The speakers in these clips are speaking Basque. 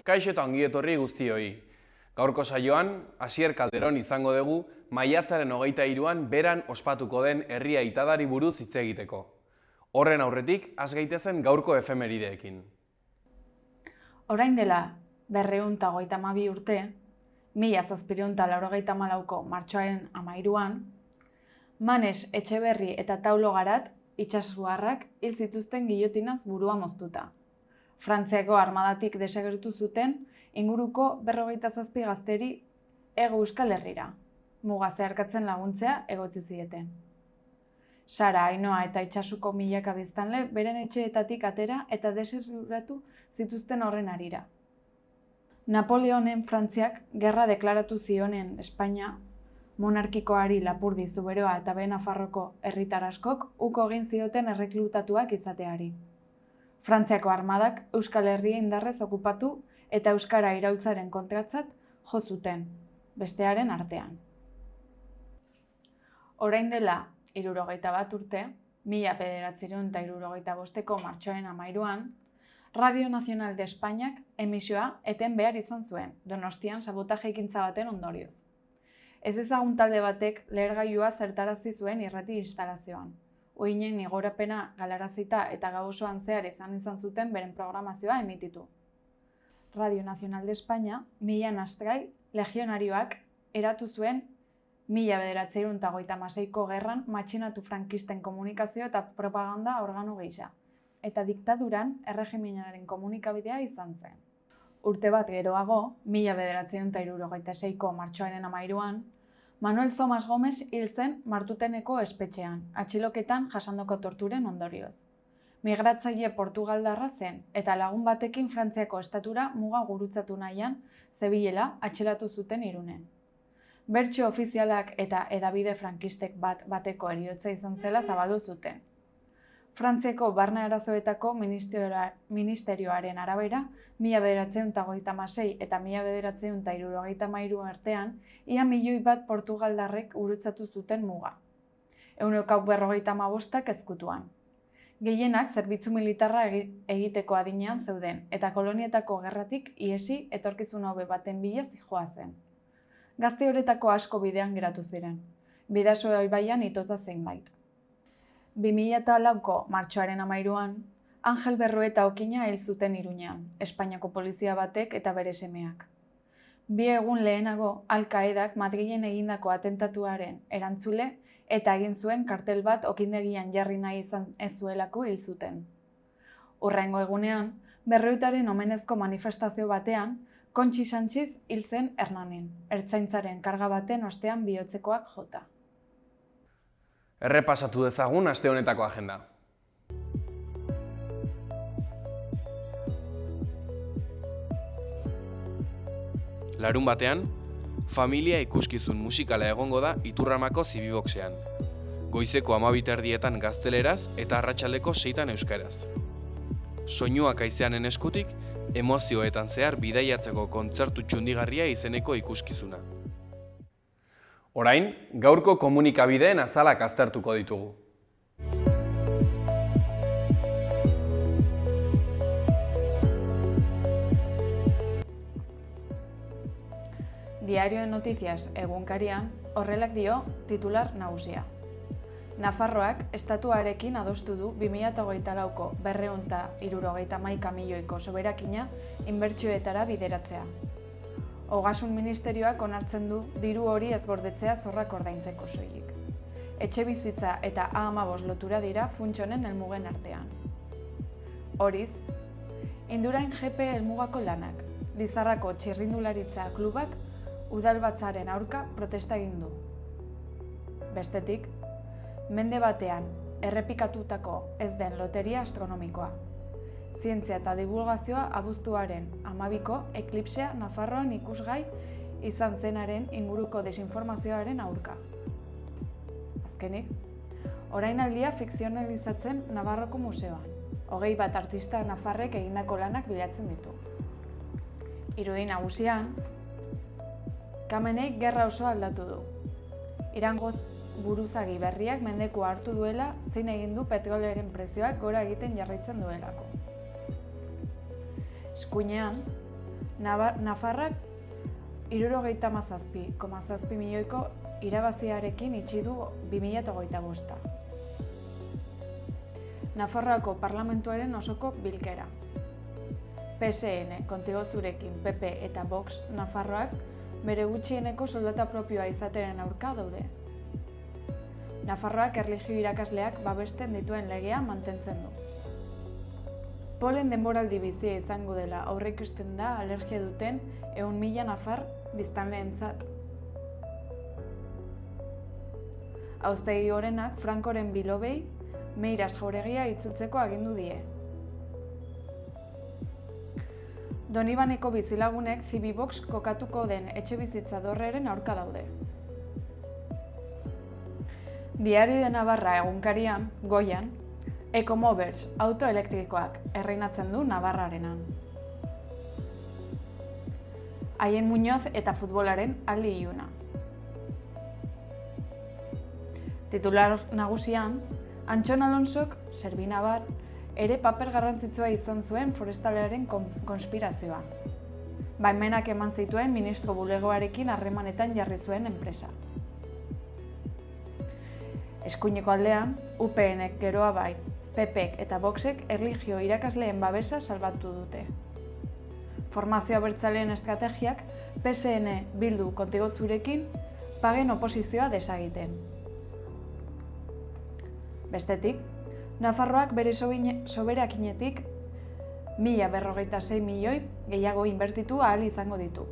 Kaixo eta ongi etorri guztioi. Gaurko saioan, Asier Calderón izango dugu, maiatzaren 23an beran ospatuko den herri aitadari buruz hitz egiteko. Horren aurretik, has gaitezen gaurko efemerideekin. Orain dela 252 urte, 1794ko martxoaren 13an, Manes Etxeberri eta Taulo Garat itsassuarrak hil zituzten gilotinaz burua moztuta. Frantziako armadatik desagertu zuten inguruko 57 gazteri Hego Euskal Herrira, muga zeharkatzen laguntzea egotzi zieten. Sara, Ainoa eta itsasuko milaka biztanle beren etxeetatik atera eta deserruratu zituzten horren harira. Napoleonen Frantziak gerra deklaratu zionen Espainia, monarkikoari Lapurdi, Zuberoa eta Behe Nafarroko herritar askok uko egin zioten erreklutatuak izateari. Frantziako armadak Euskal Herria indarrez okupatu eta euskara iraultzaren kontratzat jo zuten, bestearen artean. Orain dela 71 urte, 1975ko martxoaren 13an, Radio Nacional de Espainiak emisioa eten behar izan zuen, Donostian sabotaje ekintza baten ondorioz. Ez ezagun talde batek lehergailua zertarazi zuen irrati instalazioan. Uhinen igorapena galarazita eta gau osoan zehar izan zuten beren programazioa emititu. Radio Nacional de España, Mila Nastrai legionarioak eratu zuen 1956ko gerran matxinatu frankisten komunikazio eta propaganda organo gisa, eta diktaduran erregimenaren komunikabidea izan zen. Urte bat geroago, 1976ko martxoaren 13an, Manuel Zomas Gomes hil zen Martuteneko espetxean, atxiloketan jasandoko torturen ondorioz. Migratzaile portugaldarra zen eta lagun batekin Frantziako estatura muga gurutzatu nahian zebilela atxilatu zuten Irunen. Bertsio ofizialak eta hedabide frankistek bateko heriotza izan zela zabaldu zuten. Frantziako barne arazoetako ministerioaren arabera, 1956 eta 1973 artean, ia 1 milioi bat portugaldarrek gurutzatu zuten muga. 155 ezkutuan. Gehienak zerbitzu militarra egiteko adinean zeuden, eta kolonietako gerratik ihesi etorkizun hobe baten bila zihoazen. Gazte horretako asko bidean geratu ziren. Bidasoa ibaian itotza zeinbait. 2004ko martxoaren 13an, Angel Berrueta Okina hil zuten Iruñean, Espainiako polizia batek eta bere semeak. 2 egun lehenago, Al-Qaedak Madrilen egindako atentatuaren erantzule eta egin zuen kartel bat okindegian jarri nahi izan ez zuelako hil zuten. Hurrengo egunean, Berruetaren omenezko manifestazio batean, Kontxi Sanchiz hil zen Hernanin, ertzaintzaren karga baten ostean bihotzekoak jota. Errepasatu dezagun aste honetako agenda. Larun batean, familia ikuskizun musikala egongo da Iturramako Zibiboxean. Goizeko 12:00 gazteleraz eta arratsaldeko 6 euskaraz. Soinuak haizeanen eskutik, emozioetan zehar bidaiatzeko kontzertu txundigarria izeneko ikuskizuna. Orain, gaurko komunikabideen azalak aztertuko ditugu. Diario de Noticias egunkarian horrelak dio titular nagusia. Nafarroak estatuarekin adostu du 2024ko 271 milioiko soberakina inbertsioetara bideratzea. Ogasun Ministerioak onartzen du diru hori ez gordetzea zorrak ordaintzeko soilik. Etxebizitza eta A15 lotura dira funts honen helmugen artean. Horiz, Indurain GP helmugako lanak, Lizarrako txirrindularitza klubak udalbatzaren aurka protesta egin du. Bestetik, mende batean errepikatutako ez den loteria astronomikoa. Zientzia eta divulgazioa abuztuaren 12ko eklipsea Nafarroan ikusgai izan zenaren inguruko desinformazioaren aurka. Azkenik, orainaldia fikzionalizatzen Navarroko museoan. 21 artista nafarrek egindako lanak bilatzen ditu. Irudi nagusian, Kameneik gerra oso aldatu du. Irango buruzagi berriak mendekua hartu duela zein egin du petroleren prezioak gora egiten jarraitzen duelako. Eskuinean, Nafarrak 77,7 milioiko irabaziarekin itxi du 2025. Nafarroako parlamentuaren osoko bilkera. PSN, kontigo zurekin, PP eta Vox Nafarroak bere gutxieneko soldata propioa izatearen aurka daude. Nafarroak erlijio irakasleak babesten dituen legea mantentzen du. Polen denboraldi bizia izango dela aurreikusten da alergia duten 100.000 nafar biztanleentzat. Auzitegi Gorenak Frankoren bilobei Meiras jauregia itzultzeko agindu die. Donibaneko bizilagunek Zibibox kokatuko den etxebizitza dorreren aurka daude. Diario de Navarra egunkarian, Goian, Ecomobers auto elektrikoak erreinatzen du Navarrarenan. Haien Muñoz eta futbolaren aldi iluna. Titular nagusian, Antxon Alonsok, Serbinabar, ere paper garrantzitsua izan zuen forestalearen konspirazioa. Baimenak eman zituen ministro bulegoarekin harremanetan jarri zuen enpresa. Eskuineko aldean, UPNek geroa bai, PPek eta Voxek erlijio irakasleen babesa salbatu dute. Formazio abertzaleen estrategiak PSN Bildu kontigo zurekin pagen oposizioa desagiten. Bestetik, Nafarroak bere soberakinetik 1.046 milioi gehiago inbertitu ahal izango ditu.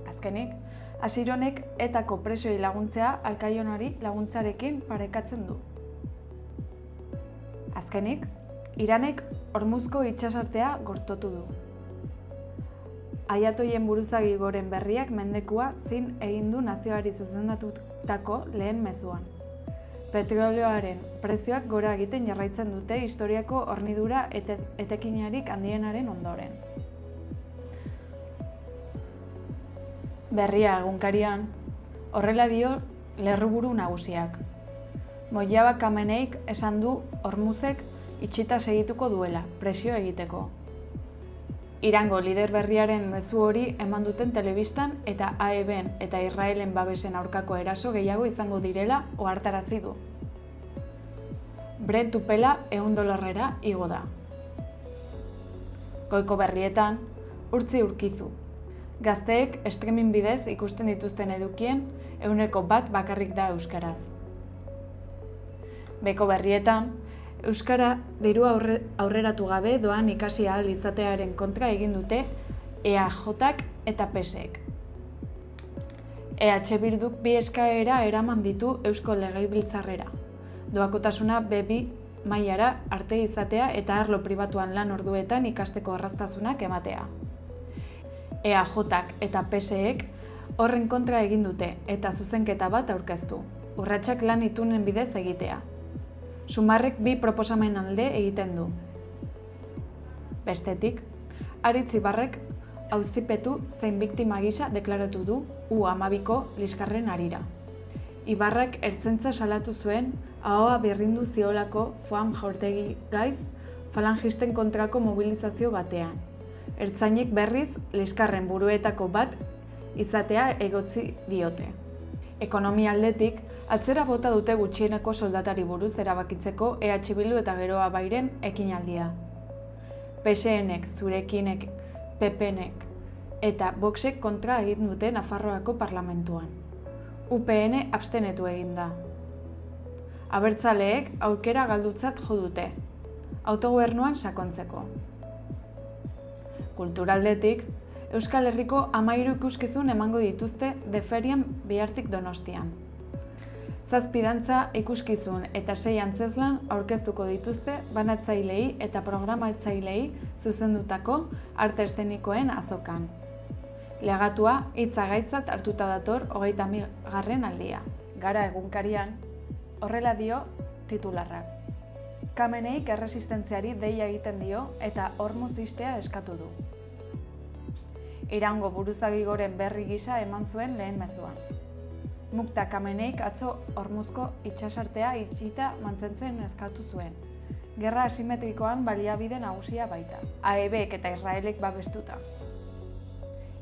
Azkenik, Asironek etako presoei laguntzea Alkaionari laguntzarekin parekatzen du. Azkenik, Iranek Hormuzko itsasartea gortotu du. Aiatoien buruzagi goren berriak mendekua zin egin du nazioari zuzendatutako lehen mezuan. Petrolioaren prezioak gora egiten jarraitzen dute historiako hornidura etekinarik handienaren ondoren. Berria egunkarian, horrela dio lerruburu nagusiak. Mojaba Kameneik esan du Hormuzek itxita segituko duela, presio egiteko. Irango lider berriaren mezu hori eman duten telebistan eta AEBen eta Israelen babesen aurkako eraso gehiago izango direla ohartarazi du. Brent tupela $100 igo da. Goiko berrietan, Urtzi Urkizu. Gazteek streaming bidez ikusten dituzten edukien 100% bakarrik da euskaraz. Beko berrietan, euskara diru aurreratu gabe doan ikasi ahal izatearen kontra egin dute EAJak eta PSek. EH Bilduk bi eskaera eraman ditu Eusko Legebiltzarrera. Doakotasuna B2 mailara arte izatea eta arlo pribatuan lan orduetan ikasteko erraztasunak ematea. EAJak eta PSek horren kontra egin dute eta zuzenketa bat aurkeztu, urratsak lan itunen bidez egitea. Sumarrek bi proposamen alde egiten du. Bestetik, Aritz Ibarrek auzipetu zein biktima gisa deklaratu du U12ko liskarren harira. Ibarrak ertzaintza salatu zuen ahoa berrindu ziolako Foam jaurtegi gaiz falangisten kontrako mobilizazio batean. Ertzainek berriz liskarren buruetako bat izatea egotzi diote. Ekonomia aldetik, atzera bota dute gutxieneko soldatari buruz erabakitzeko EH Bildu eta geroa bairen ekinaldia. PSNek, Zurekinek, PPnek eta Voxek kontra egin dute Nafarroako parlamentuan. UPN abstenetu egin da. Abertzaleek aukera galdutzat jo dute, autogobernuan sakontzeko. Kulturaldetik, Euskal Herriko 13 ikuskizun emango dituzte Deferian bihartik Donostian. 7 dantza ikuskizun eta 6 antzezlan aurkeztuko dituzte banatzailei eta programatzailei zuzendutako arte eszenikoen azokan. Legatua hitzagaitzat hartuta dator 30. aldia. Gara egunkarian, horrela dio titularrak. Kameneik erresistentziari deia egiten dio eta Hormuz ixtea eskatu du. Irango buruzagigoren berri gisa eman zuen lehen mezuan. Mukta Kameneik atzo Hormuzko itsasartea itxita mantentzen eskatu zuen. Gerra asimetrikoan baliabide nagusia baita. AEBek eta Israelek babestuta.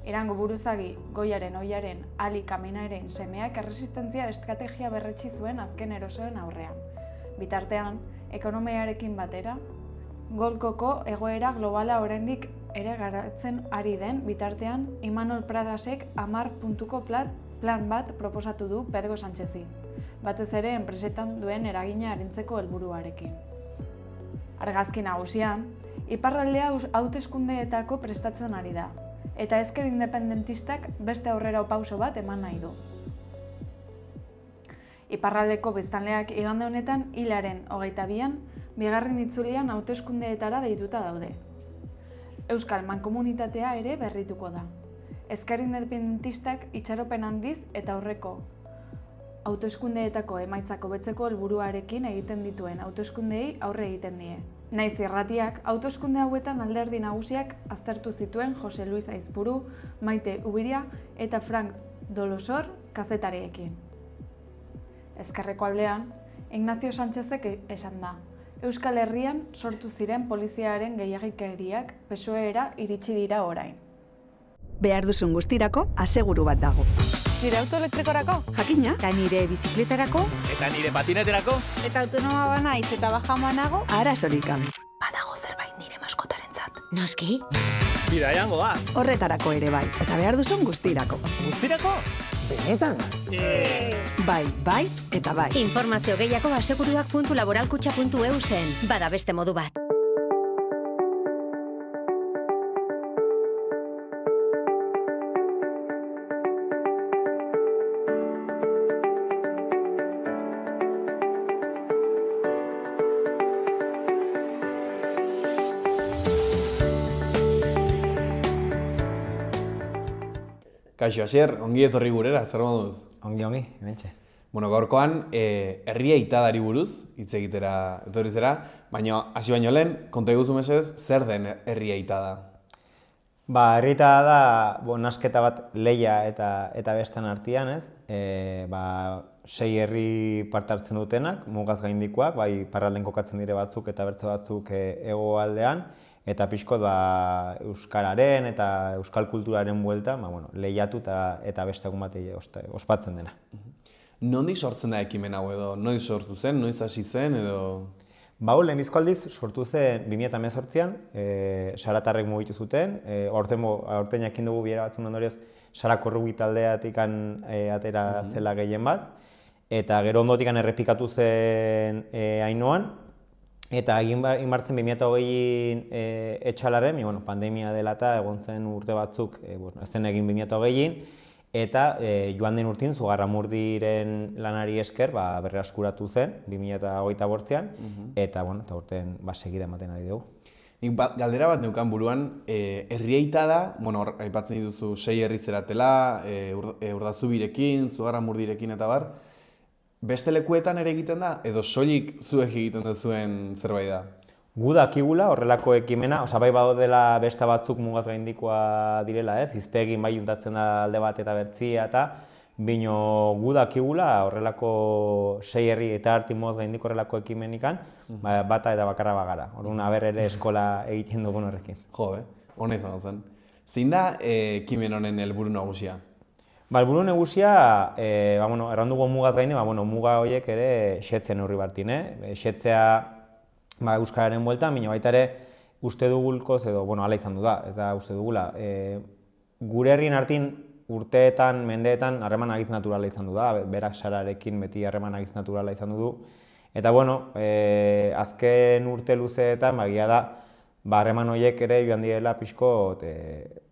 Irango buruzagi Goiaren Oiaren Ali Kameneiren semeak erresistentzia estrategia berretsi zuen azken erosoen aurrean. Bitartean, ekonomiarekin batera, Golkoko egoera globala oraindik ere garatzen ari den bitartean, Imanol Pradasek 10 puntuko plan bat proposatu du Pedro Sánchezi, batez ere enpresetan duen eragina arintzeko helburuarekin. Argazki nagusian, iparraldea hauteskundeetako prestatzen ari da, eta ezker independentistak beste aurrera pauso bat eman nahi du. Iparraldeko biztanleak igande honetan hilaren 22an, bigarren itzulian hauteskundeetara deituta daude. Euskal Mankomunitatea ere berrituko da. Ezker independentistak itxaropen handiz eta aurreko hauteskundeetako emaitzak hobetzeko helburuarekin egiten dituen hauteskundeei aurre egiten die. Naiz irratiak, hauteskunde hauetan alderdi nagusiak aztertu zituen Jose Luis Aizpuru, Maite Ubiria eta Frank Dolosor kazetariekin. Ezkerreko aldean, Ignacio Sánchezek esan da, Euskal Herrian sortu ziren poliziaren gehiagikeriak PSOE-era iritsi dira orain. Behar duzun guztirako aseguru bat dago. Nire auto elektrikorako? Jakina, eta nire bizikletarako, Eta nire patineterako? Eta autonoma banaiz eta bajamoa nago? arazorik gabe. Badago zerbait nire maskotarentzat. Noski, Bidaian goaz. horretarako ere bai, eta behar duzun guztirako. Guztirako? Benetan? Bai, eta bai. Informazio gehiago aseguruak.laboralkutxa.eu zen. Bada beste modu bat. Kaixo, Asier, ongi etorri gurera, zer moduz? Ongi, hementxe. Bueno, gaurkoan, herria itadari buruz, hitz egitera etorri zera, baina hasi baino lehen, konta eguzu mesedez, zer den herria itada? Herritada da, nasketa bat lehia eta bestan artean, ez? 6 herri parte hartzen dutenak, mugaz gaindikoak, bai iparralden kokatzen dire batzuk eta bertze batzuk hegoaldean, eta pixkot euskararen eta euskal kulturaren buelta, lehiatu eta beste egun bat ospatzen dena. Nondik sortzen da ekimen hau edo? Noiz sortu zen, noiz hasi zen edo? Lehenbizko aldiz sortu zen 2018an, saratarrek mugitu zuten, aurten jakin dugu bilera batzun ondorioz Sarako Rugby taldeatik atera zela gehien bat, eta gero ondotik errepikatu zen Ainoan, eta egin martzen 2020 etxalaren, pandemia dela eta egon zen urte batzuk, ez zen egin 2020, eta joan den urtin Zugarramurdiren lanari esker berreskuratu zen 2028an, eta urten segida ematen ari dugu. Nik galdera bat neukan buruan, herria itada, aipatzen dituzu 6 herri zeratela, Urdaizubirekin, Zugarramurdirekin eta bar, beste lekuetan ere egiten da, edo soilik zuek egiten duzuen zerbait da? Gu dakigula horrelako ekimena, bai badela beste batzuk mugaz gaindikoa direla, ez? Hizpegin bai juntatzen da alde bat eta bertzia eta bino gu dakigula horrelako 6 herri eta arti mugaz gaindiko horrelako ekimenikan, bata eta bakarra bagara. Orduan aber ere eskola egiten dugun horrekin. Jo, hona izango zen. Zein da ekimen honen helburu nagusia? Helburu nagusia, errandugu mugaz gainde, muga horiek ere xetzen neurri bartin, xetzea euskararen bueltan, baina baita ere uste dugulkoz edo, hala izan du da, ez da uste dugula. Gure herrien artin urteetan, mendeetan, harreman agiz naturala izan du da, berak Sararekin beti harreman agiz naturala izan du. Eta, azken urte luzeetan, bagia da, harreman horiek ere joan direla pixko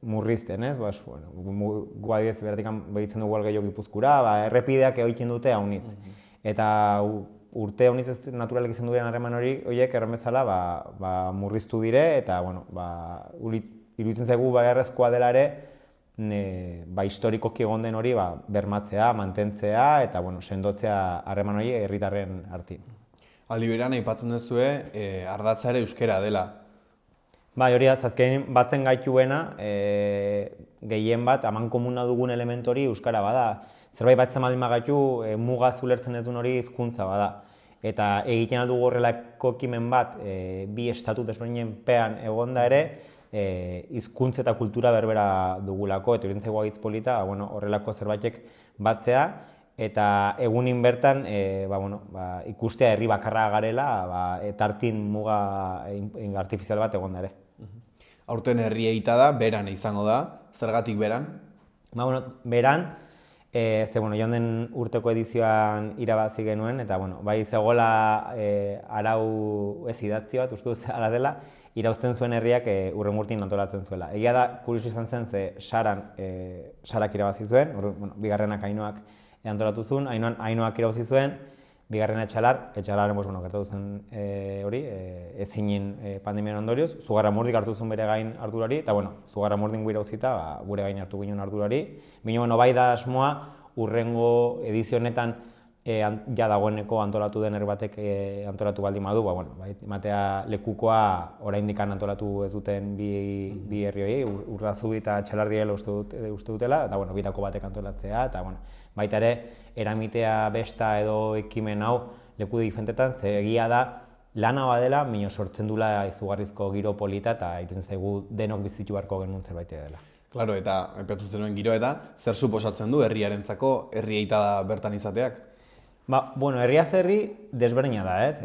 murrizten, ez? Gu adibidez, beratik behitzen dugu gehiago Gipuzkura, errepideak egiten dute haunitz. Eta urte honitz ez naturalek izan duen harreman horiek erremezala murriztu dire, eta iruditzen zaigu beharrezkoa dela ere historikoki egon den hori bermatzea, mantentzea eta sendotzea harreman hori herritarren artean. Aldi berean aipatzen duzue, ardatza ere euskara dela. Hori da, azken batzen gaituena, gehien bat, amankomuna dugun elementu hori euskara bada. zerbait batzen baldin bagaitu, mugaz ulertzen ez duen hori hizkuntza bada. Eta egiten aldugu horrelako ekimen bat, bi estatu desberdinen pean egonda ere, hizkuntza eta kultura berbera dugulako, eta iruditzen zaigu hitz polita, horrelako zerbaitek batzea, eta egunin bertan ikustea herri bakarra garela, tartin muga artifizial bat egonda ere. Aurten herri eita da, beran izango da, zergatik beran? Beran, joan den urteko edizioan irabazi genuen, eta bai zegoela arau ez idatzi bat, uste dut ala dela, irauzten zuen herriak hurrengurtin antolatzen zuela. Egia da, kurioso izan zen, ze Sarak irabazi zuen, bigarrenak Ainoak antolatu zuen, Ainoak irabazi zuen, bigarrena Etxalarren gertatu zen hori, ezinen pandemian ondorioz, Zugarramurdik hartu zuen bere gain ardurari, eta Zugarramurdin gu irauzita, gure gain hartu ginen ardurari. Baina bai da asmoa, hurrengo edizio honetan ja dagoeneko antolatu den herri batek antolatu baldin badu, ematea lekukoa oraindik antolatu ez duten bi herri horiei, Urdazubi eta Txalardiela uste dutela, eta bitako batek antolatzea, eta baita ere, eramitea besta edo ekimen hau leku diferentetan, ze egia da lana badela, mino sortzen dula izugarrizko giro polita, eta iruditzen zaigu denok bizitu beharko genuen zerbait dela. Claro, eta aipatzen zenuen giro eta zer suposatzen du herriarentzako herri eita da bertan izateak? Herriaz herri desberdina da, ez?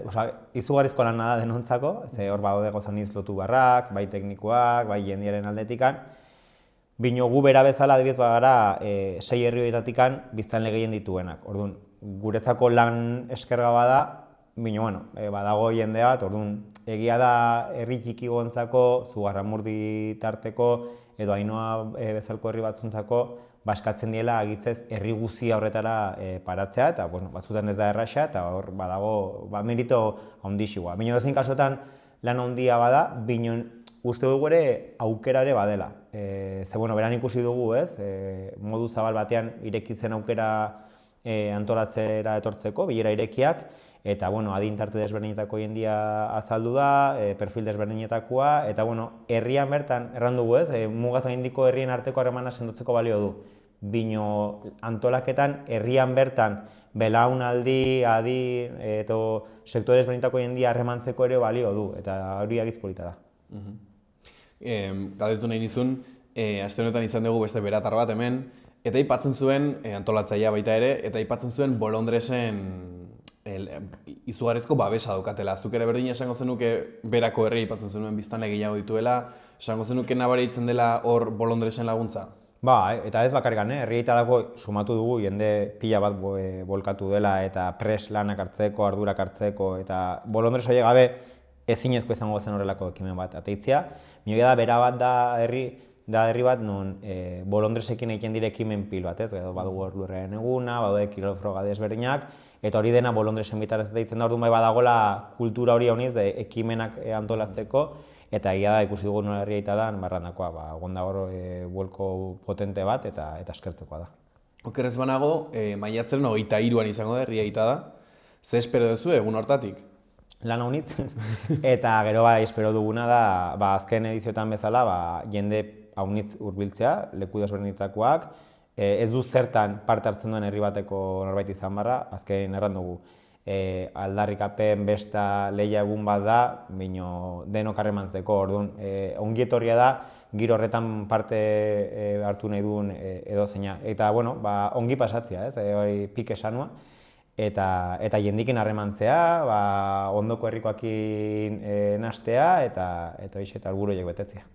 Izugarrizko lana da denontzako, ze hor badaude gozaniz lotu barrak, bai teknikoak, bai jendiaren aldetikan. Bino gu bera bezala adibidez bagara 6 herri horietatikan biztanle gehien dituenak. Orduan, guretzako lan eskerga bada, bino badago jende bat, orduan, egia da herri txiki gontzako, Zugarramurdi tarteko, edo Ainoa bezalko herri batzuntzako, eskatzen diela agitzez herri guzia horretara paratzea, eta batzutan ez da erraxa, eta hor badago merito handixua. Bino dozin kasotan lan handia bada, bino uste dugu ere aukera ere badela. Beran ikusi dugu, ez, modu zabal batean irekitzen aukera antolatzera etortzeko, bilera irekiak, eta adin tarte desberdinetako jendia azaldu da, perfil desberdinetakoa, eta herrian bertan, erran dugu, ez, mugaz gaindiko herrien arteko harremana sendotzeko balio du. Bino antolaketan herrian bertan belaunaldi, adi, eta sektore desberdinetako jendia harremantzeko ere balio du, eta hori agiz polita da. Galdetu nahi nizun, aste honetan izan dugu beste beratar bat hemen, eta aipatzen zuen, antolatzailea baita ere, eta aipatzen zuen Bolondresen izugarrizko babesa daukatela. Zuk ere berdina esango zenuke berako herri aipatzen zenuen biztanle gehiago dituela, esango zenuke nabaritzen dela hor Bolondresen laguntza? Eta ez bakarrikan, herrieta dago sumatu dugu, jende pila bat bolkatu dela eta pres lanak hartzeko, ardurak hartzeko, eta Bolondres hori gabe ezinezko izango zen horrelako ekimen bat ateitzea. Mioia da, bera bat da herri bat non Bolondresekin egiten dire ekimen pil bat, ez? Badugu lurraren eguna, badugu kirolfroga desberdinak, eta hori dena Bolondresen bitartez deitzen da, orduan bai badagola kultura hori honiz de ekimenak antolatzeko, eta egia da ikusi dugu nola herriaita da, barrandakoa, gonda hor buelko potente bat eta eskertzekoa da. Okerrez banago, maiatzaren 23an izango da herriaita da, ze espero duzu egun hortatik? Lan honitz, eta gero espero duguna da, azken edizioetan bezala, jende haunitz hurbiltzea, leku desberdinetakoak, ez du zertan parte hartzen duen herri bateko norbait izan barra, azken erran dugu. Aldarrikapen besta lehia egun bat da, bino denok harremantzeko, orduan, ongi etorria da, giro horretan parte hartu nahi duen edozeina. Eta, ongi pasatzea, ez, hori pik esanua, eta jendikin harremantzea, ondoko herrikoakin nastea, eta hoxe eta helburu horiek betetzea.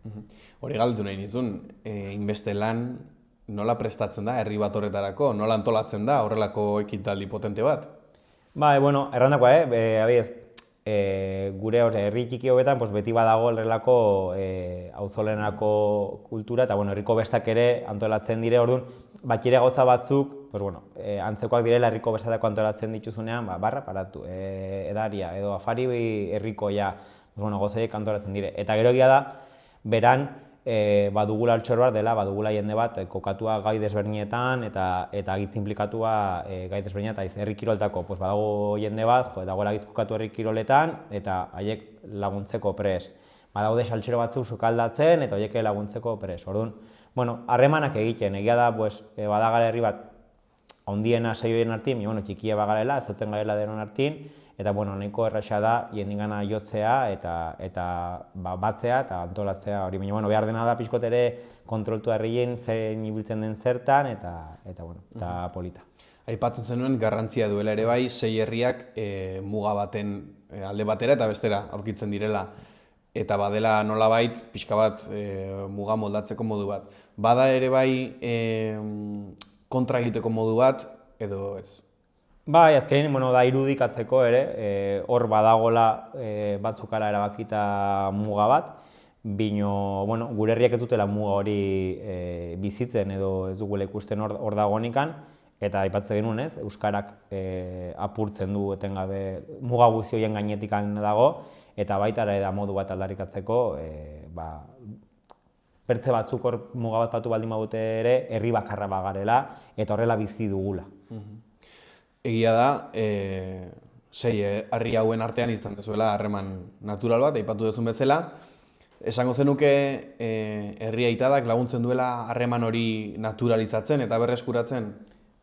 Hori galdetu nahi nizun, inbeste lan nola prestatzen da herri bat horretarako, nola antolatzen da horrelako ekitaldi potente bat? Errandakoa, abiez, gure herri txiki hobetan beti badago horrelako auzolenako kultura, eta herriko bestak ere antolatzen dire, orduan, bakire gauza batzuk, antzekoak direla herriko bestatako antolatzen dituzunean, barra paratu, edaria, edo afari herrikoia, gozaiek antolatzen dire. Eta gero egia da, beran, badugula altxor bat dela, badugula jende bat kokatua gai desberdinetan eta agitz inplikatua gai desberdinetan, herri kiroltako badago jende bat, dagoela agitz kokatu herri kiroletan eta haiek laguntzeko pres. Badaude saltxero batzuk sukaldatzen eta haiek laguntzeko pres. Orduan, harremanak egiten, egia da, badagara herri bat handiena saioen artin, bueno, txikia bagarela, ezatzen garela denon artin, eta bueno, nahiko erraxa da jendingana jotzea eta batzea eta antolatzea hori, baina bueno, behar dena da pixkot ere kontroltu herrien zein ibiltzen den zertan eta bueno, eta polita. Aipatzen zenuen garrantzia duela ere bai, 6 herriak muga baten alde batera eta bestera aurkitzen direla. Eta badela nolabait, pixka bat muga moldatzeko modu bat. Bada ere bai kontra egiteko modu bat, edo ez? Bai, azkenean, bueno, da irudikatzeko ere, hor badagola batzukara erabakita muga bat, bino, bueno, gure herriak ez dutela muga hori bizitzen edo ez dugula ikusten hor dagonikan, eta aipatzen genuen ez, euskarak apurtzen du etengabe muga guzti horien gainetikan dago, eta baita ere da modu bat aldarrikatzeko, pertze batzuk hor muga bat batu baldin badute ere, herri bakarra bagarela, eta horrela bizi dugula. Egia da, 6 herri hauen artean izan dezuela harreman natural bat, aipatu duzun bezala. Esango zenuke herri aitadak laguntzen duela harreman hori naturalizatzen eta berreskuratzen?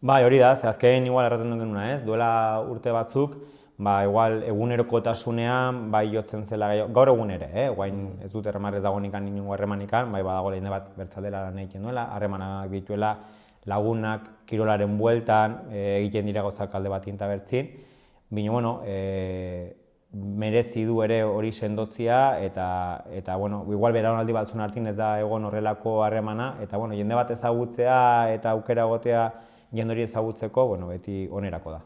Bai, hori da, ze azken igual erraten duen genuna ez, duela urte batzuk, igual egunerokotasunean bai jotzen zela gaur egun ere, guain ez dut erremarrez dagoenikan inongo harremanikan, bai badago lehine bat bertzaldera lan egiten duela, harremanak dituela lagunak kirolaren bueltan egiten dira gauzak alde bat eta bertzin, baina bueno, merezi du ere hori sendotzia eta bueno, igual belaunaldi batzun artin ez da egon horrelako harremana, eta bueno, jende bat ezagutzea eta aukera egotea jende hori ezagutzeko, bueno, beti onerako da.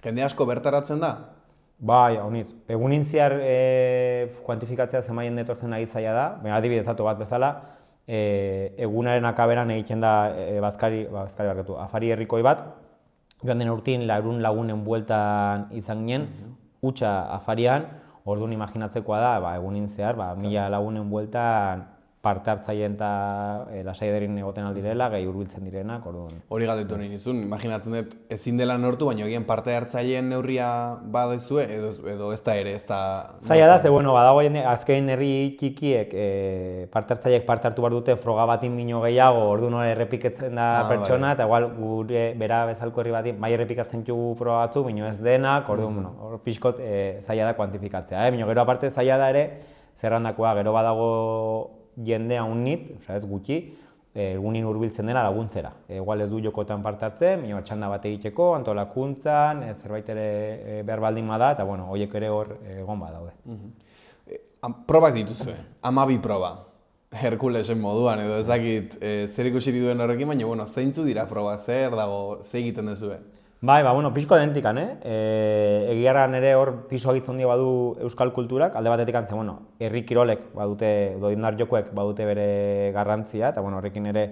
Jende asko bertaratzen da? Bai, honitz. Egunin zehar kuantifikatzea zenbait jende etortzen ari zaila da, baina adibidez datu bat bezala, egunaren akaberan egiten da afari herrikoi bat, joan den urtin 100 lagunen bueltan izan ginen, hutsa afarian, orduan imaginatzekoa da, egunin zehar, 1000 lagunen bueltan parte hartzaileen eta lasaiderin egoten aldirela, gehi hurbiltzen direnak, orduan. Hori galdetu nahi nizun, imaginatzen dut ezin dela neurtu, baina egin parte hartzaileen neurria baduzue edo ez da ere, ez da... Zaila da, ze bueno, badago jende, azken herri txikiek parte hartzaileek parte hartu behar dute froga batin mino gehiago, orduan hori errepiketzen da pertsona, eta igual gure bera bezalko herri batin, bai errepikatzen txugu froga batzuk, bino ez denak, orduan, hor pixkot zaila da kuantifikatzea, bino gero aparte zaila da ere, zerrandakoa, gero badago jendea unitz, ez gutxi, egunin hurbiltzen dela laguntzera. Igual ez du jokotan parte hartzen, txanda bat egiteko, antolakuntzan, zerbait ere behar baldin bada, eta bueno, horiek ere hor egon badaude. Probak dituzue, 12 proba, Herkulesen moduan, edo ez dakit zer ikusiri duen horrekin, baina bueno, zeintzu dira proba, zer dago, ze egiten duzue? Bai, bueno, pixko identikan, egiarran ere hor piso agitzen handia badu euskal kulturak, alde batetik antzen, bueno, herri kirolek badute, edo indar jokoek badute bere garrantzia, eta bueno, horrekin ere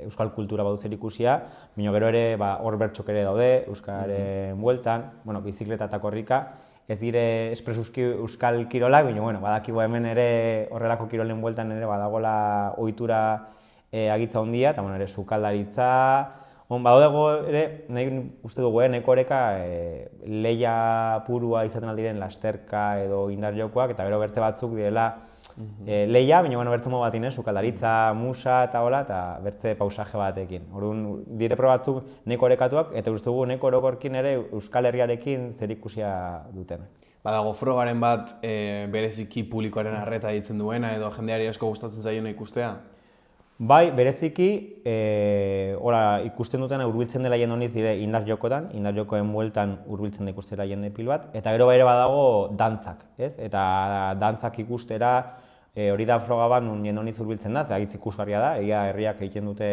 euskal kultura badu zer ikusia, baina gero ere hor bertxok ere daude, euskararen bueltan, bueno, bizikleta eta korrika, ez dire espresuski euskal kirolak, baina bueno, badakigu hemen ere horrelako kirolen bueltan ere badagola ohitura agitza handia, eta bueno, ere sukaldaritza, badodego ere, nahi uste dugu, nahiko oreka lehia purua izaten aldiren lasterka edo indar jokoak, eta gero bertze batzuk direla lehia, baina bueno, bertze modu batin, sukaldaritza, musa eta hola, eta bertze pausaje batekin. Orduan, dire proba batzuk nahiko orekatuak, eta uste dugu nahiko orokorkin ere Euskal Herriarekin zer ikusia duten. Badago frogaren bat bereziki publikoaren arreta ditzen duena edo jendeari asko gustatzen zaiona ikustea? Bai, bereziki, ikusten dutena hurbiltzen dela jende honiz dire indar jokotan, indar jokoen bueltan hurbiltzen da ikustera jende pil bat, eta gero ere badago dantzak, ez? Eta dantzak ikustera hori da froga bat nun jende honiz hurbiltzen da, ze agitz ikusgarria da, egia herriak egiten dute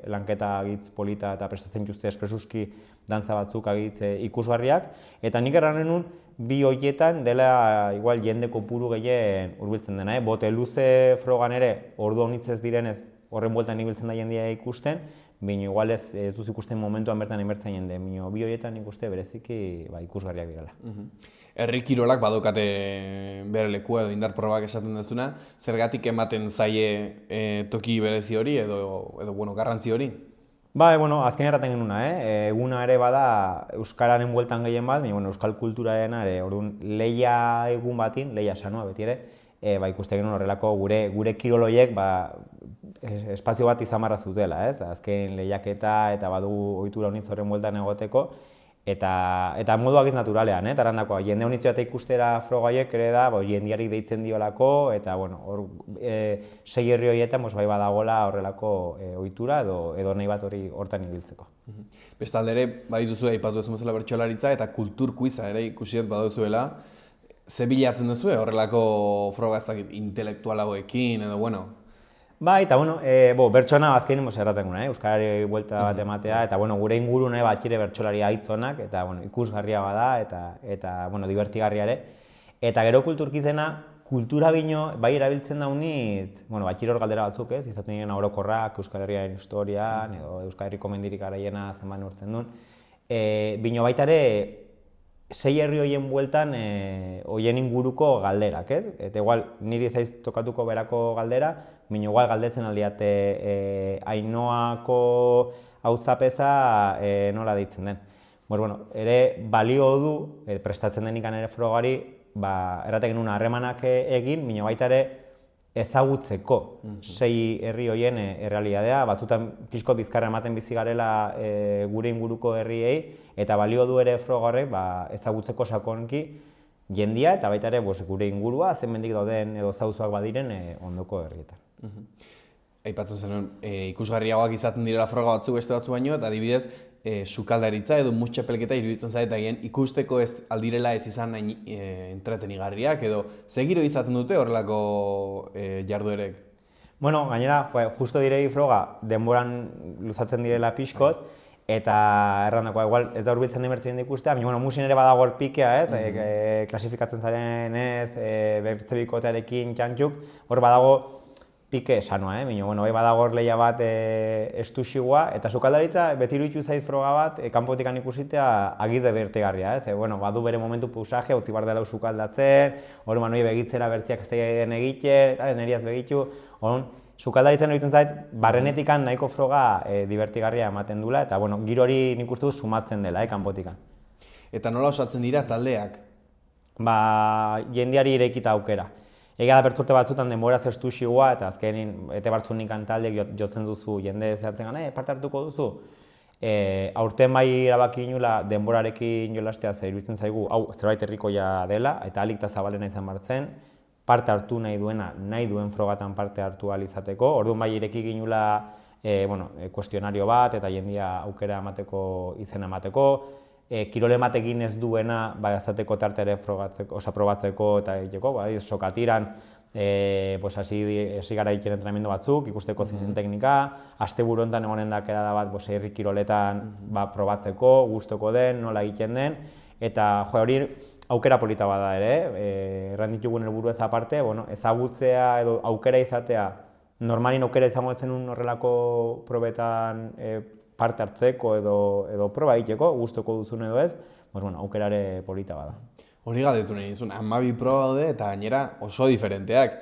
lanketa agitz polita eta prestatzen dituzte espresuski dantza batzuk agitz ikusgarriak, eta nik erranen nun bi horietan dela igual jende kopuru gehien hurbiltzen dena, bote luze frogan ere ordu honitzez direnez horren bueltan ibiltzen da jendea ikusten, baina igual ez duz ikusten momentuan bertan inbertzen jende, baina bi horietan ikuste bereziki ikusgarriak direla. Herri kirolak badukate bere lekua edo indar probak esaten duzuna, zergatik ematen zaie toki berezi hori edo garrantzi hori? Ba, azken erraten genuna, eguna ere bada euskararen bueltan gehien bat, baina euskal kulturarena ere, orduan lehia egun batin, lehia sanoa beti ere, ikuste genuen horrelako gure kiroloiek espazio bat izan barra zutela, ez? Azken lehiaketa eta badugu ohitura honitz horren bueltan egoteko, eta moduak ez naturalean, eta erandakoa, jende honitzu eta ikustera frogaiek ere da, jendiari deitzen diolako, eta, hor 6 herri horietan bai badagola horrelako ohitura edo nahi bat hori hortan ibiltzeko. Bestalde ere, badituzu aipatu duzu bezala bertsolaritza eta kultur kuiza ere ikusiet baduzuela. Ze bilatzen duzu horrelako froga intelektualagoekin edo, Eta, bertsona azkenin erraten guna, euskarari buelta bat ematea, eta, gure ingurun batxire bertsolari aitzonak, eta, ikusgarria bada, eta, divertigarria ere. Eta gero kulturkizena, kultura bino, bai erabiltzen daunit, batxire hor galdera batzuk ez, izaten diren orokorrak, Euskal Herriaren historian, edo Euskal Herriko mendirik garaiena zenbat neurtzen duen. Bino baita ere, 6 herri horien bueltan horien inguruko galderak, ez? Eta igual niri zaiz tokatuko berako galdera, baina igual galdetzen aldiate Ainoako auzapeza nola deitzen den. Ere balio du, prestatzen denikan ere frogari, erratek genuen harremanak egin, baina baita ere ezagutzeko 6 herri horien errealitatea, batzutan pixko bizkarra ematen bizi garela gure inguruko herriei, eta balio du ere froga horrek ezagutzeko sakonki jendia eta baita ere gure ingurua, zenmendik dauden edo zauzoak badiren ondoko herrietan. Aipatzen zenuen, ikusgarriagoak izaten direla froga batzu beste batzu baino, eta adibidez, sukaldaritza edo mus txapelketa iruditzen zait egin ikusteko ez aldirela ez izan nahi entretenigarriak edo segiro izaten dute horrelako jarduerek? Gainera, justo direi froga denboran luzatzen direla pixkot, eta errandakoa, igual ez da hurbiltzen emertzen ikustea, baina musin ere badago hor pikea, ez? Klasifikatzen zaren ez, bertze bikotearekin txantxuk, hor badago pike sanoa, baina badago hor lehia bat estuxigua, eta sukaldaritza beti iruditu zait froga bat, kanpotikan ikusitea agizde bertegarria, ez? Badu bere momentu pausaje, utzi bar dela sukaldatzen, hor manoi begitzera bertziak ez den egiten, eta neriaz begitu, sukaldaritzen egiten zait, barrenetikan nahiko froga divertigarria ematen dula, eta giro hori nik uste dut sumatzen dela, kanpotikan. Eta nola osatzen dira taldeak? Jendiari irekita aukera. Egia da pertzurte batzutan denbora zestuxigua, eta azkenin ete bartzunikan taldeak jotzen duzu, jende zehatzen gana, parte hartuko duzu. Aurten bai erabaki inula denborarekin jolastea iruditzen zaigu, hau zerbait herrikoia dela, eta ahalik eta zabalena izan bartzen, parte hartu nahi duena, nahi duen frogatan parte hartu ahal izateko. Orduan bai ireki ginula kuestionario bat eta jendia aukera emateko, izena emateko. Kirol ematekin ez duena azateko tartere probatzeko eta egiteko. Sokatiran hasi gara egiten entrenamendu batzuk, ikusteko zein teknika. Asteburu honetan egonen da kedada bat herri kiroletan probatzeko, gustoko den, nola egiten den. Eta hori aukera polita bada ere, erranditugun helburu ez aparte, ezagutzea edo aukera izatea, normalin aukera izango etzen horrelako probetan parte hartzeko edo proba egiteko, gustoko duzun edo ez, aukera ere polita bada. Hori galdetu nahi nizun, 12 proba daude eta gainera oso diferenteak.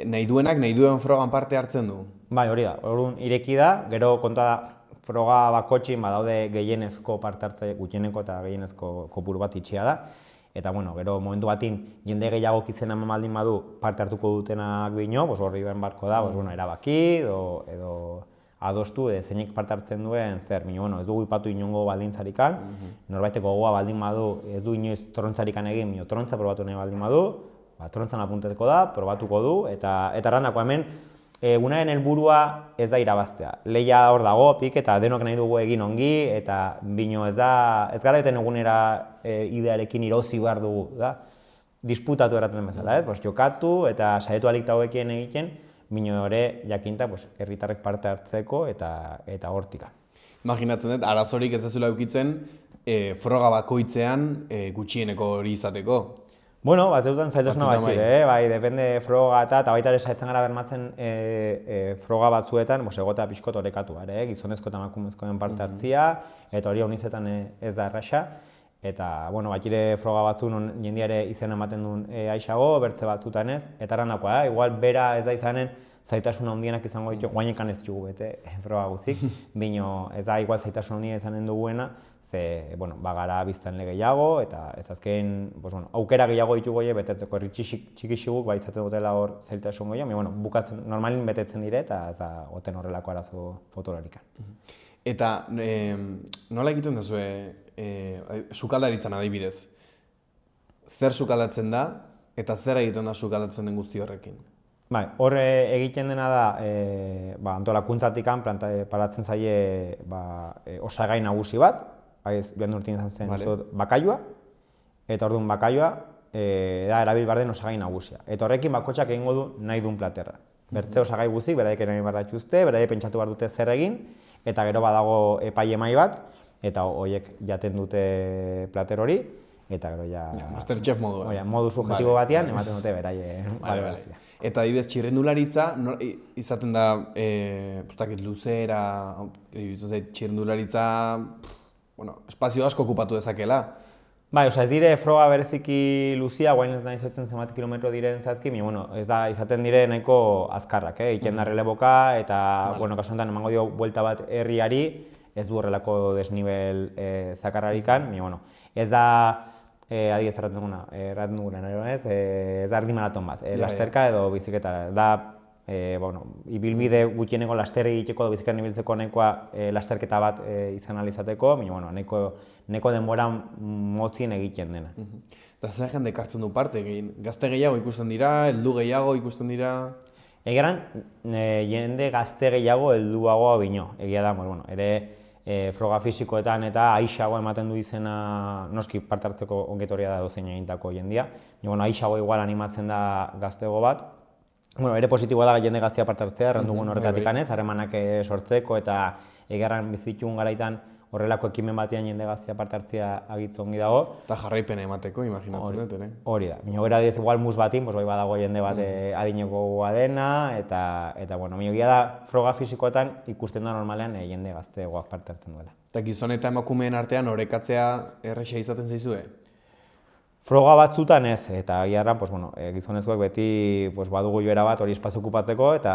Nahi duenak, nahi duen frogan parte hartzen du? Bai, hori da, orduan ireki da, gero konta da, froga bakotxin badaude gehienezko parte hartzaile, gutxieneko eta gehienezko kopuru bat itxia da. Eta, gero momentu batin jende gehiago izena eman baldin badu parte hartuko dutenak bino, horri ben barko da, erabaki edo adostu zeinek parte hartzen duen zer. Ez dugu ipatu inongo baldintzarikan, norbaiteko gogoa baldin badu ez du inoiz trontzarikan egin, trontza probatu nahi baldin badu, trontzan apuntatuko da, probatuko du, eta errandako hemen egunaren helburua ez da irabaztea. Lehia hor dago, pik, eta denok nahi dugu egin ongi, eta bino ez gara joten egunera idearekin irozi behar dugu, da? Disputatu eraten den bezala, ez? Jokatu eta saietu alik hauekien egiten, bino ere jakinta herritarrek parte hartzeko eta hortika. Imaginatzen dut, arazorik ez dezula eukitzen froga bakoitzean gutxieneko hori izateko. Batzutan zaitosuna batxire, depende froga eta baita ere saiatzen gara bermatzen froga batzuetan egotea pixkot orekatu, gizonezko eta emakumezkoen parte hartzia, eta hori honizetan ez da erraxa. Eta, batxire froga batzu jendiare izena ematen duen aixago, bertze batzutan ez, eta errandakoa, igual bera ez da izanen zaitasun handienak izango ditu, guainekan ez dugu bete froga guzik, bino ez da igual zaitasun handia izanen duguena, ze, bueno, bagara biztanle gehiago, eta ez azken, pues, bueno, aukera gehiago ditugu horiek betetzeko herri txiki-txiguk, ba, izaten dutela hor zailtasun gehiago, bueno, bukatzen, normalin betetzen dire, eta ez da, oten horrelako arazo fotolarikan. Eta nola egiten duzue sukaldaritzan adibidez? Zer sukaldatzen da, eta zer egiten da sukaldatzen den guzti horrekin? Bai, hor egiten dena da, antolakuntzatikan paratzen zaie osagai nagusi bat, joan urtean izan zen bakailua, eta orduan bakailua da erabil behar den osagai nagusia. Eta horrekin bakotxak egingo du nahi duen platerra. Bertze osagai guztik, beraiek nahi behar dituzte, beraiek pentsatu behar dute zer egin, eta gero badago epaile bat, eta horiek jaten dute plater hori, eta gero ja... Masterchef modua. Modu subjetibo batean, ematen dute beraien balorazioa. Eta adibidez, txirrendularitza, izaten da, luzera, txirrendularitza, espazio asko okupatu dezakela. Bai, ez dire froga bereziki luzia, guain ez nahi zoitzen zenbat kilometro diren zazki, ez da, izaten dire nahiko azkarrak, egiten da releboka, eta, kasu honetan emango dio buelta bat herriari, ez du horrelako desnibel zakarrarikan, ez da, adibidez erraten duguna, ez da erdi maraton bat, lasterka edo biziketa, da, ibilbide gutxieneko laster egiteko edo biziketan ibiltzeko nahikoa lasterketa bat izan alizateko, nahiko denbora motzien egiten dena. Eta zer jende hartzen du parte, gazte gehiago ikusten dira, heldu gehiago ikusten dira? Egeran, jende gazte gehiago helduagoa bino, egia da, ere froga fisikoetan eta aixagoa ematen du izena, noski parte hartzeko ongetoria da dozein egintako jendia, aixagoa igual animatzen da gaztego bat. Ere positiboa da jende gaztea parte hartzea, errandugun horretatik anez, harremanak sortzeko eta egerran bizitun garaitan horrelako ekimen batean jende gaztea parte hartzea agitzu ongi dago. Eta jarraipena emateko, imaginatzen dut, ere? Hori da. Bera diez igual mus batin, bai badago jende bat adinekoa dena, eta egia da froga fisikoetan ikusten da normalean jende gazteagoak parte hartzen duela. Eta gizon eta emakumeen artean orekatzea erresa izaten zaizue? Froga batzutan ez, eta giarran, gizonezkoek beti badugu joera bat hori espazio okupatzeko, eta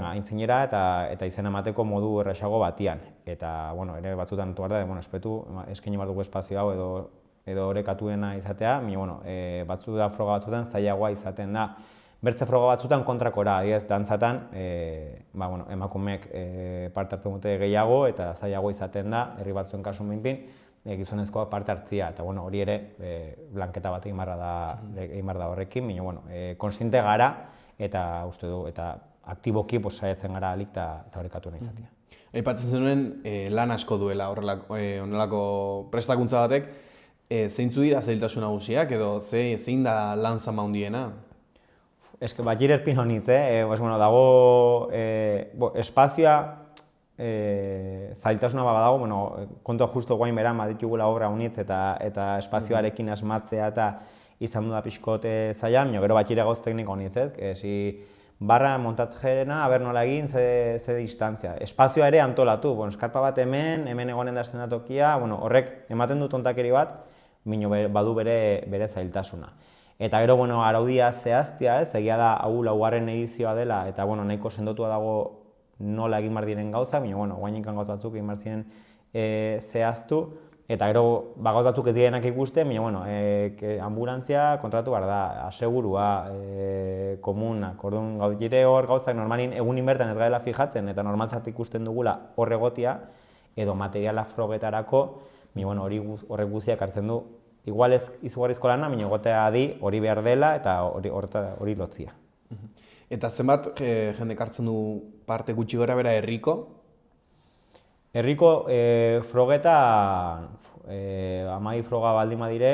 aintzinera eta izena emateko modu errasago batian. Eta, ere batzutan entu behar da, espetu, eskaini behar dugu espazio hau edo orekatuena izatea, batzuta froga batzutan zailagoa izaten da. Bertze froga batzutan kontrakora, dantzatan, emakumeek parte hartzen dute gehiago eta zailago izaten da, herri batzuen kasun behinpin, gizonezkoa parte hartzia, eta hori ere blanketa bat egin behar da horrekin, konstiente gara eta uste du, eta aktiboki saiatzen gara alik eta horrekatu nahi izatea. Aipatzen zenuen lan asko duela honelako prestakuntza batek, zeintzu dira zailtasun nagusiak edo zein da lan zama hundiena? Eske batxir erpin honitz, dago espazioa zailtasuna badago, kontua justo guain beran baditugula obra unitz eta espazioarekin asmatzea eta izan da pixkote zaila, gero batxire gauz tekniko honitz, barra montatzeena, aber nola egin, ze distantzia. Espazioa ere antolatu, eskarpa bat hemen egonen da eszenatokia, horrek ematen du tontakeri bat, badu bere zailtasuna. Eta gero, araudia zehaztia, egia da hau laugarren edizioa dela, eta nahiko sendotua dago nola egin behar diren gauza, guaininkan gauz batzuk egin behar ziren zehaztu, eta gero gauz batzuk ez direnak ikusten, ambulantzia kontratu behar da, asegurua, komunak, orduan gaudire hor gauzak normalin egunin bertan ez gaela fijatzen, eta normaltzat ikusten dugula horregotia, edo materiala frogetarako, horrek guztiak hartzen du, igual ez izugarrizko lana, gotea adi hori behar dela eta hori lotzia. Eta zenbat jendek hartzen du parte gutxi gora bera herriko? Herriko frogeta, amai froga baldin badire,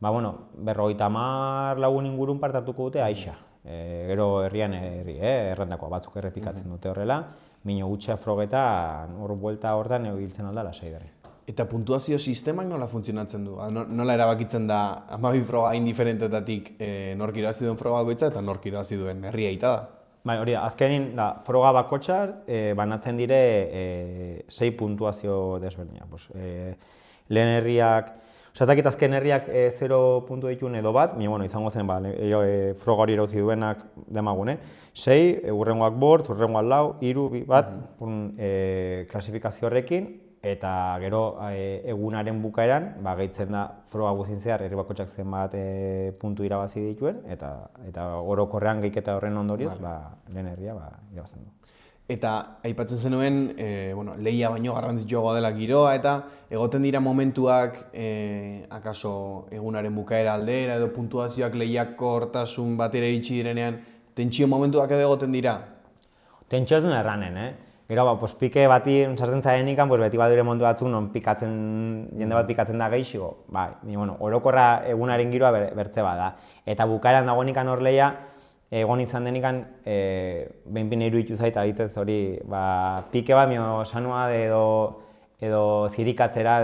50 lagun ingurun parte hartuko dute aixa. Gero herrian errendakoa batzuk errepikatzen dute horrela, gutxea frogeta hor buelta hortan egoiltzen alda lasai berri. Eta puntuazio sistemak nola funtzionatzen du? Nola erabakitzen da 12 froga indiferentetatik nork irabazi duen froga bakoitza eta nork irabazi duen herria aita da? Hori da, azkenin froga bakotxar banatzen dire 6 puntuazio desberdinak. Lehen herriak, ez dakit azken herriak 0 puntu dituen edo bat, izango zen froga hori erauzi duenak demagune. 6, urrengoak bort, urrengoak lau, 3, 2, 1, klasifikazio horrekin, eta gero egunaren bukaeran gehitzen da froga guztien zehar herri bakoitzak zenbat puntu irabazi dituen eta orokorrean gehiketa horren ondorioz lehen herria irabazten du. Eta aipatzen zenuen, lehia baino garrantzitsuagoa dela giroa eta egoten dira momentuak akaso egunaren bukaera aldera edo puntuazioak lehiako hortasun batera iritsi direnean tentsio momentuak edo egoten dira? Tentsio ez duen erranen, Gero, pike bati sartzen zarenik, beti badure momentu batzuk non jende bat pikatzen da gehiago. Orokorra egunaren giroa bertze bada. Eta bukaeran dagoenik hor lehia, egon izan denikan, behinpin iruditu zait, agitzez hori, pike bat sanua edo zirikatzera,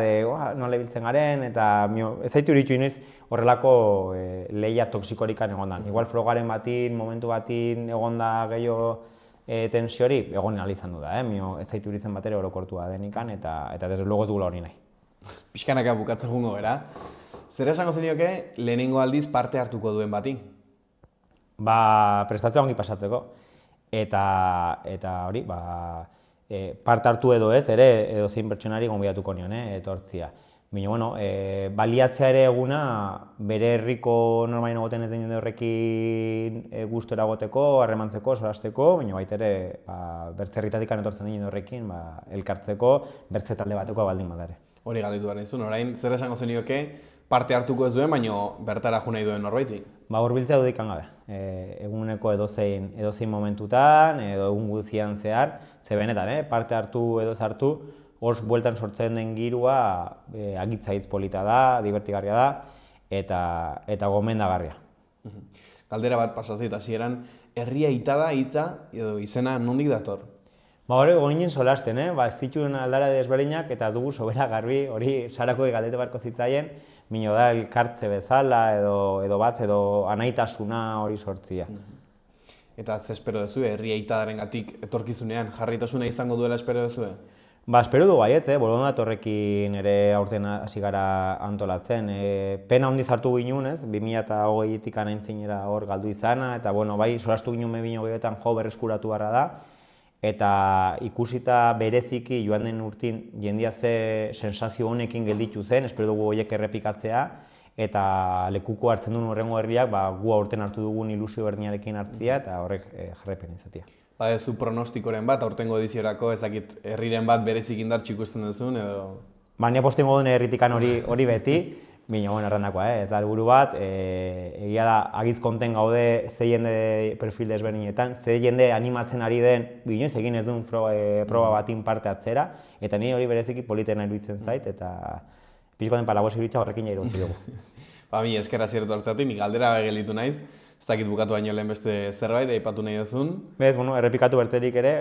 nola biltzen garen, eta ez zaitu iruditu inoiz horrelako lehia toxikorikan egon da. Igual frogaren batin, momentu batin egon da gehiago tensio hori, egon izan du da, ez zaitu iruditzen bat ere orokortua denikan, eta desde luego ez dugula hori nahi. Pixkanaka bukatzen jungo gara. Zer esango zenioke lehenengo aldiz parte hartuko duen bati? Prestatzea ongi pasatzeko. Eta hori, parte hartu edo ez, edo zein pertsonari gonbidatuko nion, etortzia. Baina, baliatzea ere eguna bere herriko normalen egoten ez den jende horrekin gustora egoteko, harremantzeko, solasteko, baina baita ere bertze herritatik etortzen den jende horrekin elkartzeko, bertze talde bateko baldin badare. Hori galdetu behar nizun, orain zer esango zenioke parte hartuko ez duen, baina bertara jo nahi duen norbaitik? Hurbiltzea dudikan gabe. Eguneko edozein momentutan, edo egun guztian zehar, ze benetan, parte hartu edo zartu, hor bueltan sortzen den girua agitzaitz polita da, divertigarria da, eta gomendagarria. Galdera bat pasazit hasieran, herria itada hitza edo izena nondik dator? Hori ginen solasten, zituen aldara desberdinak eta dugu sobera garbi, hori sarako galdete barko zitzaien, mino da elkartze bezala edo batz edo anaitasuna hori sortzia. Eta ze espero duzu, herria itadaren gatik etorkizunean jarritasuna izango duela espero duzu? Espero du baietz, borondat horrekin ere aurten hasi gara antolatzen. Pena handiz hartu ginen, 2020-tik anaintzinera hor galdu izana, eta solastu ginen 2020etan jo berreskuratu barra da. Eta ikusita bereziki joan den urtin jendia ze sensazio honekin gelditu zen, espero dugu horiek errepikatzea, eta lekuko hartzen duen horrengo herriak gu aurten hartu dugun ilusio berdinarekin hartzia, eta horrek jarraipen izatea. Badezu pronostikoren bat, aurtengo ediziorako ezakit herriren bat berezik indartxu ikusten duzun edo? Nia postengo duen herritikan hori beti, baina errandakoa, ez da helburu bat, egia da agiz konten gaude ze jende perfil desberdinetan, ze jende animatzen ari den, binoiz egin ez duen proba batin parte atzera, eta nire hori bereziki politena iruditzen zait, eta pixko den palagoz iruditza horrekin jairo dugu. Mi eskerra ziertu hartzatik, nik galdera gelditu naiz. Ez dakit bukatu baino lehen beste zerbait, aipatu nahi duzun. Errepikatu bertzerik ere,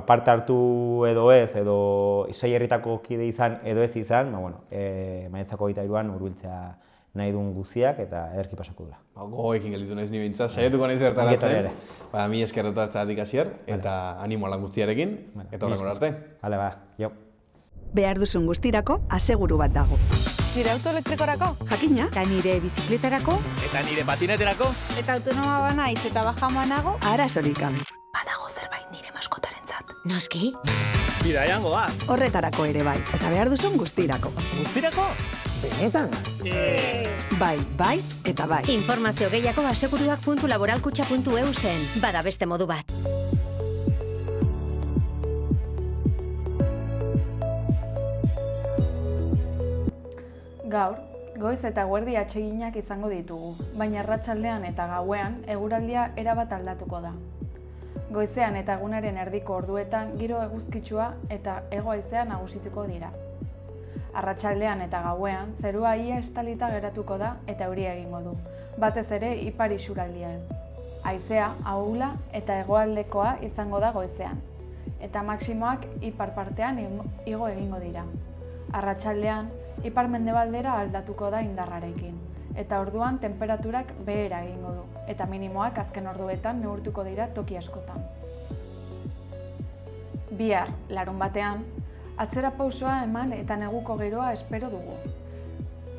parte hartu edo ez, edo sei herritako kide izan edo ez izan, maiatzako 23an hurbiltzea nahi duen guztiak eta ederki pasako dula. Gogoekin gelditu naiz ni behintzat, saiatuko naiz bertaratzen. Mi eskerretu hartzatik hasier, eta animo lan guztiarekin, eta horrengora arte. Jo. Behar duzun guztirako aseguru bat dago. Nire auto elektrikorako? Jakina, eta nire bizikletarako, Eta nire patineterako? Eta autonoma banaiz eta bajamoanago? arazorik gabe. Badago zerbait nire maskotarentzat. Noski? Bidaian goaz. Horretarako ere bai, eta behar duzun guztirako. Guztirako? Benetan? Bai, eta bai. Informazio gehiago aseguruak.laboralkutxa.eusen. Bada beste modu bat. Gaur, goiz eta eguerdi atseginak izango ditugu, baina arratsaldean eta gauean eguraldia erabat aldatuko da. Goizean eta egunaren erdiko orduetan giro eguzkitsua eta hego-haizea nagusituko dira. Arratsaldean eta gauean zerua ia estalita geratuko da eta euria egingo du, batez ere ipar isurialdean. Haizea ahula eta hegoaldekoa izango da goizean, eta maximoak ipar partean igo egingo dira. Arratsaldean ipar-mendebaldera aldatuko da indarrarekin, eta orduan tenperaturak behera egingo du, eta minimoak azken orduetan neurtuko dira toki askotan. Bihar, larunbatean, atzera pausoa eman eta neguko giroa espero dugu.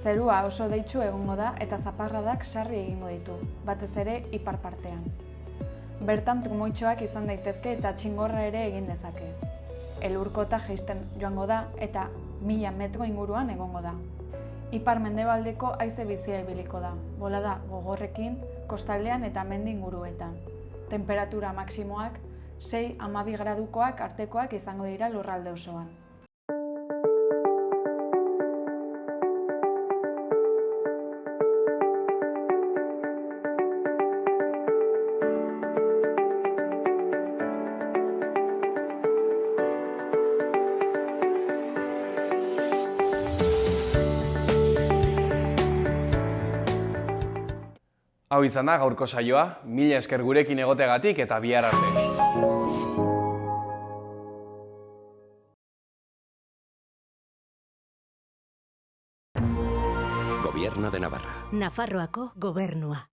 Zerua oso deitsu egongo da eta zaparradak sarri egingo ditu, batez ere ipar partean. Bertan trumoitxoak izan daitezke eta txingorra ere egin dezake. elurkota jaisten joango da eta 1000 metro inguruan egongo da. Ipar-mendebaldeko haize bizia ibiliko da, bolada gogorrekin, kostaldean eta mendi inguruetan. Temperatura maksimoak 6-12 gradukoak artekoak izango dira lurralde osoan. Hau izan da gaurko saioa, mila esker gurekin egotegatik eta bihar arte. Gobierno de Navarra. Nafarroako gobernua.